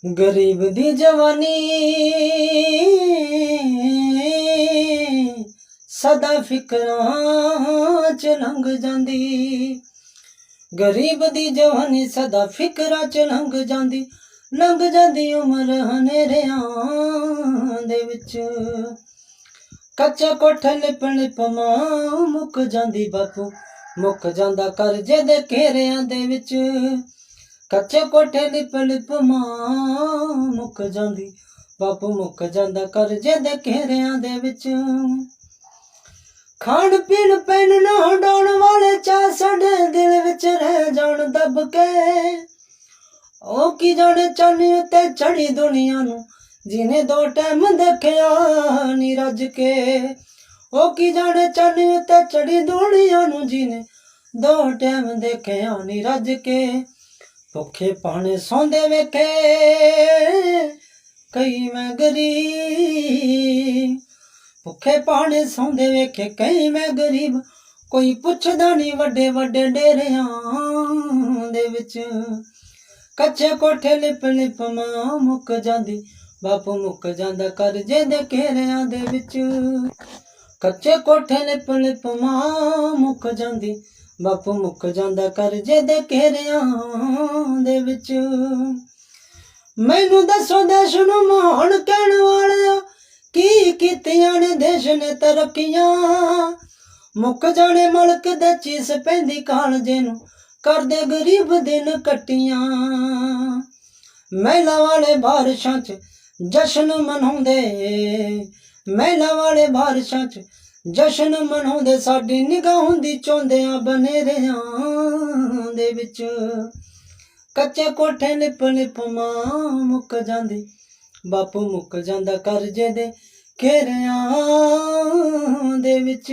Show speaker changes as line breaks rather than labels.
गरीब दी जवानी सदा फिकरां च लंघ जांदी। गरीब दी जवानी सदा फिकरां च लंघ जांदी उमर हनेरियां दे विच। कच्चे कोठे लिप लिप मां मुक जांदी बापू मुक जांदा करजे दे घेरियां दे विच। कच्चे कोठे लिप लिप मां मुक जांदी बापू मुक जांदा करजे दे घेरियां दे विच। खाण पीण पहनना उडाउण वाले चा साडे दिल विच रह जाण दब के। ओ की जाने चानी उत्ते चढ़ी दुनिया नू जिने दो टाइम देखिया नी रज के। ओ की जाने चानी उत्ते चढ़ी दुनिया नू जिने दो टाइम देखिया नी रज के। भुखे पाने सौंदे वेखे कई मैं गरीब। भुखे पाने सौंदे वेखे कई मैं गरीब। कोई पुछदा नी वड्डे वड्डे डेरियां दे विच। कच्चे कोठे लिप लिप मां मुक जांदी बापू मुक जांदा करजे दे घेरियां दे विच। कच्चे कोठे लिप लिप मां मुक जांदी बापू मुक जांदा करजे दे घेरियां दे विच। मैनू दसो देश नू महान कहण वालिया की कीतियां ने देश ने तरक्कियां। मुक जाने मुल्क दे चीस पैंदी कालजे नू करदे गरीब दिन कट्टियां। महिला वाले बारिशां च जश्न मनाउंदे महिला वाले बारिशां च जश्न मनाउंदे साडी निगाह दी चौंदियां बनेरियां दे विच। कच्चे कोठे लिप लिप मां मुक जांदी बापू मुक जांदा करजे दे घेरियां दे विच।